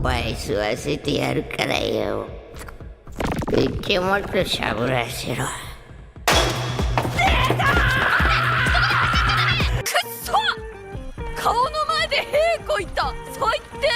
ぱい吸わせてやるからよ。口もっとしゃぶらせろ。顔の前で屁こいた。最低。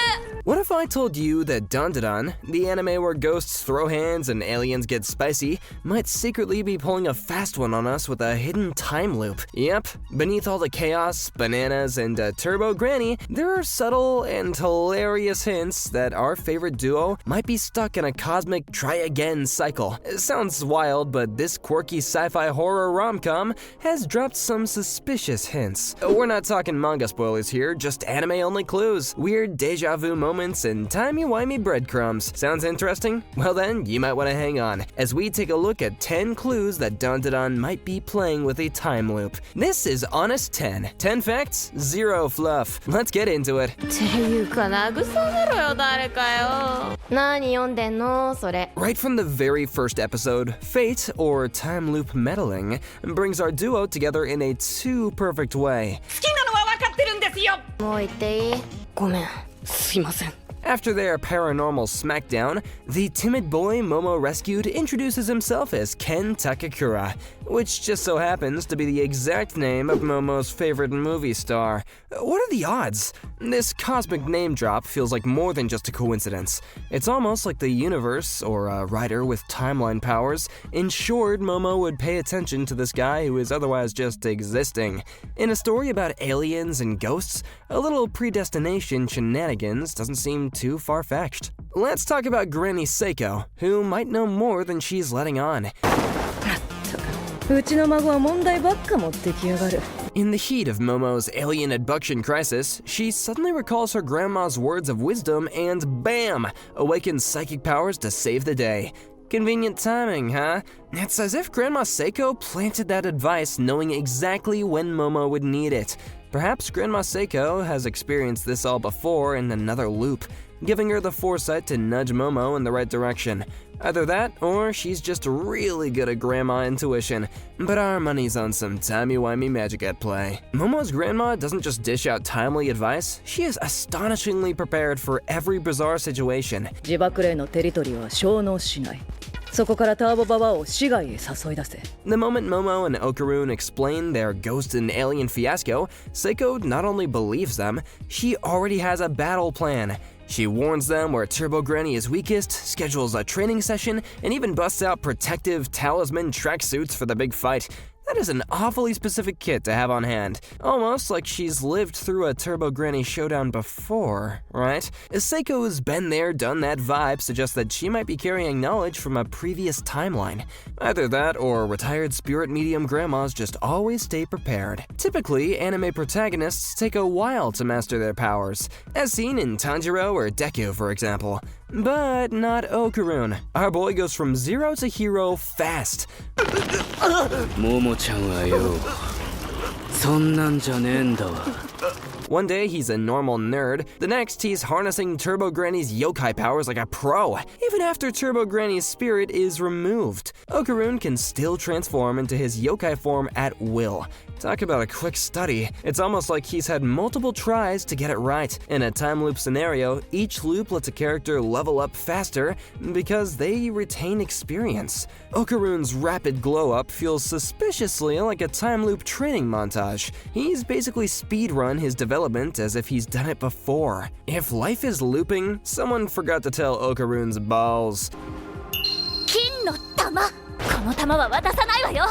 What if I told you that Dandadan, the anime where ghosts throw hands and aliens get spicy, might secretly be pulling a fast one on us with a hidden time loop? Yep, beneath all the chaos, bananas, and Turbo Granny, there are subtle and hilarious hints that our favorite duo might be stuck in a cosmic try-again cycle. It sounds wild, but this quirky sci-fi horror rom-com has dropped some suspicious hints. We're not talking manga spoilers here, just anime-only clues, weird deja vu moments, and timey-wimey breadcrumbs. Sounds interesting? Well then, you might want to hang on, as we take a look at 10 clues that Dandadan might be playing with a time loop. This is Honest 10. 10 facts, 0 fluff. Let's get into it. っていうか慰めろよ誰かよ。何読んでんのそれ。 Right from the very first episode, fate, or time loop meddling, brings our duo together in a too perfect way. 好きなのは分かってるんですよ。もう言っていい？ごめん。すいません。 After their paranormal smackdown, the timid boy Momo rescued introduces himself as Ken Takakura, which just so happens to be the exact name of Momo's favorite movie star. What are the odds? This cosmic name drop feels like more than just a coincidence. It's almost like the universe, or a writer with timeline powers, ensured Momo would pay attention to this guy who is otherwise just existing. In a story about aliens and ghosts, a little predestination shenanigans doesn't seem too far-fetched. Let's talk about Granny Seiko, who might know more than she's letting on. In the heat of Momo's alien abduction crisis, she suddenly recalls her grandma's words of wisdom and bam! Awakens psychic powers to save the day. Convenient timing, huh? It's as if Grandma Seiko planted that advice knowing exactly when Momo would need it. Perhaps Grandma Seiko has experienced this all before in another loop, giving her the foresight to nudge Momo in the right direction. Either that, or she's just really good at grandma intuition, but our money's on some timey-wimey magic at play. Momo's grandma doesn't just dish out timely advice, she is astonishingly prepared for every bizarre situation. 自爆霊のテリトリーは消耗しない。そこからターボババアを市外へ誘い出せ。 The moment Momo and Okarun explain their ghost and alien fiasco, Seiko not only believes them, she already has a battle plan. She warns them where Turbo Granny is weakest, schedules a training session, and even busts out protective talisman tracksuits for the big fight. That is an awfully specific kit to have on hand. Almost like she's lived through a Turbo Granny showdown before, right? Seiko's been there, done that vibe suggests that she might be carrying knowledge from a previous timeline. Either that or retired spirit medium grandmas just always stay prepared. Typically, anime protagonists take a while to master their powers, as seen in Tanjiro or Deku, for example. But not Okarun. Our boy goes from zero to hero fast. ももちゃんはよ、そんなんじゃねえんだわ。 One day he's a normal nerd, the next he's harnessing Turbo Granny's yokai powers like a pro, even after Turbo Granny's spirit is removed. Okarun can still transform into his yokai form at will. Talk about a quick study. It's almost like he's had multiple tries to get it right. In a time loop scenario, each loop lets a character level up faster because they retain experience. Okarun's rapid glow-up feels suspiciously like a time loop training montage. He's basically speedrun his development as if he's done it before. If life is looping, someone forgot to tell Okarun's balls. 金の玉。この玉は渡さないわよ。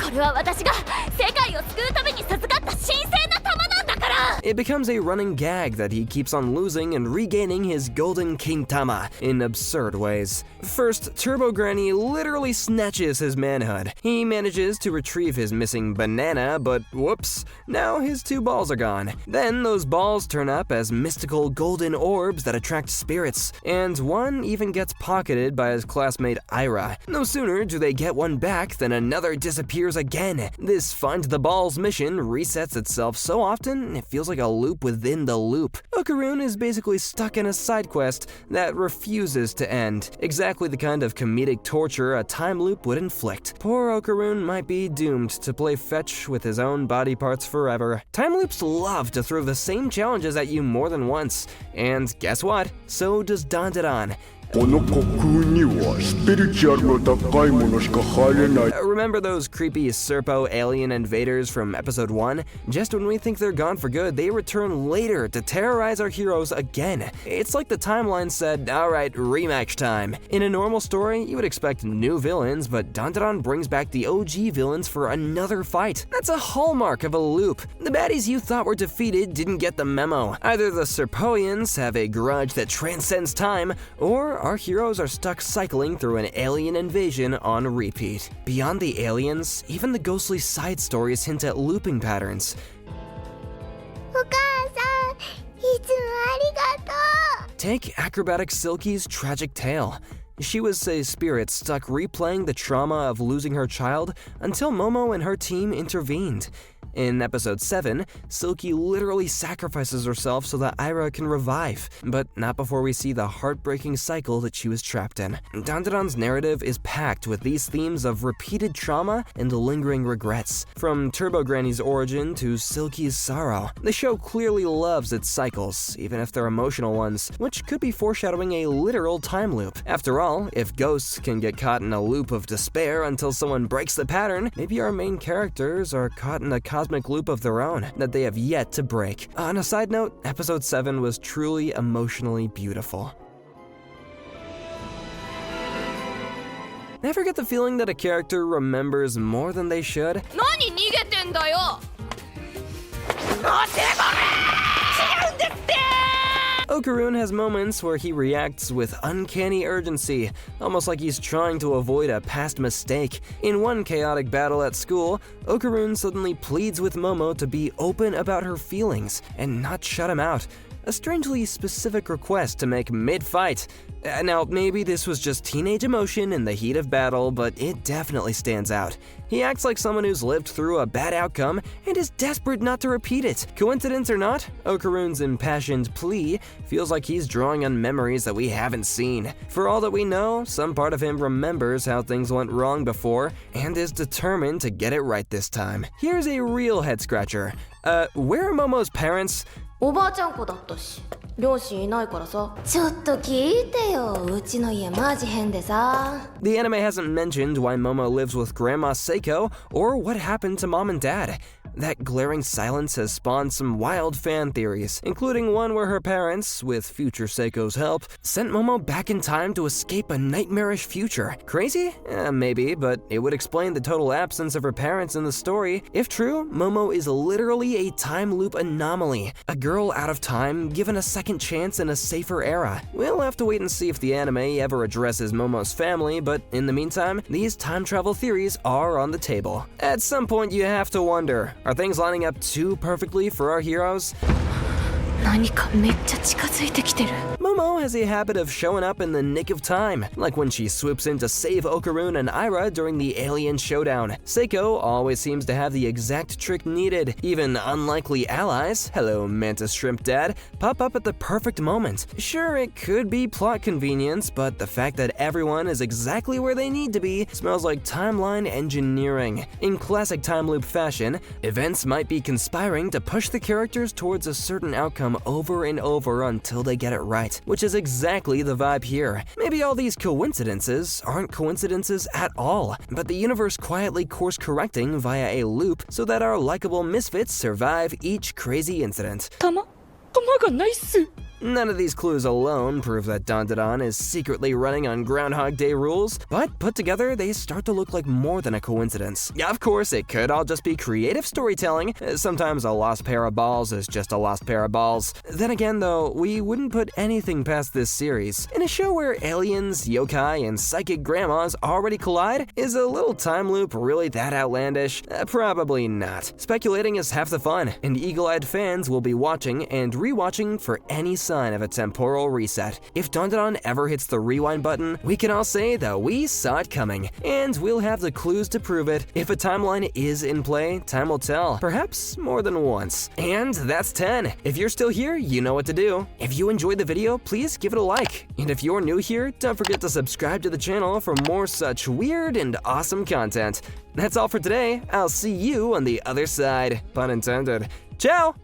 これは私が世界を救うために授かった神聖な玉なんだから。 It becomes a running gag that he keeps on losing and regaining his golden kintama in absurd ways. First, Turbo Granny literally snatches his manhood. He manages to retrieve his missing banana, but whoops, now his 2 balls are gone. Then those balls turn up as mystical golden orbs that attract spirits, and one even gets pocketed by his classmate Ira. No sooner do they get one back than another disappears again. This Find the Balls mission resets itself so often, it feels like a loop within the loop. Okarun is basically stuck in a side quest that refuses to end, exactly the kind of comedic torture a time loop would inflict. Poor Okarun might be doomed to play fetch with his own body parts forever. Time loops love to throw the same challenges at you more than once, and guess what? So does Dandadan. この虚空にはスピリチュアルの高いものしか入れない。 Remember those creepy Serpo alien invaders from episode 1? Just when we think they're gone for good, they return later to terrorize our heroes again. It's like the timeline said, alright, rematch time. In a normal story, you would expect new villains, but Dandadan brings back the OG villains for another fight. That's a hallmark of a loop. The baddies you thought were defeated didn't get the memo. Either the Serpoians have a grudge that transcends time, or our heroes are stuck cycling through an alien invasion on repeat. Beyond the aliens, even the ghostly side stories hint at looping patterns. お母さん、いつもありがとう。 Take acrobatic Silky's tragic tale. She was a spirit stuck replaying the trauma of losing her child until Momo and her team intervened. In episode 7, Silky literally sacrifices herself so that Ira can revive, but not before we see the heartbreaking cycle that she was trapped in. Dandadan's narrative is packed with these themes of repeated trauma and lingering regrets. From Turbo Granny's origin to Silky's sorrow, the show clearly loves its cycles, even if they're emotional ones, which could be foreshadowing a literal time loop. After all, if ghosts can get caught in a loop of despair until someone breaks the pattern, maybe our main characters are caught in a cosmic loop of their own that they have yet to break. On a side note, episode 7 was truly emotionally beautiful. Ever get the feeling that a character remembers more than they should? 何逃げてんだよ。 Okarun has moments where he reacts with uncanny urgency, almost like he's trying to avoid a past mistake. In one chaotic battle at school, Okarun suddenly pleads with Momo to be open about her feelings and not shut him out. A strangely specific request to make mid-fight. Now, maybe this was just teenage emotion in the heat of battle, but it definitely stands out. He acts like someone who's lived through a bad outcome and is desperate not to repeat it. Coincidence or not, Okarun's impassioned plea feels like he's drawing on memories that we haven't seen. For all that we know, some part of him remembers how things went wrong before and is determined to get it right this time. Here's a real head-scratcher. Where are Momo's parents? おばあちゃん子だったし両親いないからさちょっと聞いてようちの家マジ変でさ The anime hasn't mentioned why Momo lives with Grandma Seiko or what happened to Mom and Dad. That glaring silence has spawned some wild fan theories, including one where her parents, with future Seiko's help, sent Momo back in time to escape a nightmarish future. Crazy? Maybe, but it would explain the total absence of her parents in the story. If true, Momo is literally a time loop anomaly, a girl out of time given a second chance in a safer era. We'll have to wait and see if the anime ever addresses Momo's family, but in the meantime, these time travel theories are on the table. At some point you have to wonder, are things lining up too perfectly for our heroes? 何かめっちゃ近づいてきてる Momo has a habit of showing up in the nick of time, like when she swoops in to save Okarun and Ira during the alien showdown. Seiko always seems to have the exact trick needed. Even unlikely allies, hello Mantis Shrimp Dad, pop up at the perfect moment. Sure, it could be plot convenience, but the fact that everyone is exactly where they need to be smells like timeline engineering. In classic time loop fashion, events might be conspiring to push the characters towards a certain outcome over and over until they get it right, which is exactly the vibe here. Maybe all these coincidences aren't coincidences at all, but the universe quietly course-correcting via a loop so that our likable misfits survive each crazy incident. 弾がないっす None of these clues alone prove that Dandadan is secretly running on Groundhog Day rules, but put together, they start to look like more than a coincidence. Of course, it could all just be creative storytelling. Sometimes a lost pair of balls is just a lost pair of balls. Then again, though, we wouldn't put anything past this series. In a show where aliens, yokai, and psychic grandmas already collide, is a little time loop really that outlandish? Probably not. Speculating is half the fun, and eagle-eyed fans will be watching and rewatching for any sign of a temporal reset. If Dandadan ever hits the rewind button, we can all say that we saw it coming, and we'll have the clues to prove it. If a timeline is in play, time will tell, perhaps more than once. And that's 10. If you're still here, you know what to do. If you enjoyed the video, please give it a like. And if you're new here, don't forget to subscribe to the channel for more such weird and awesome content. That's all for today. I'll see you on the other side. Pun intended. Ciao!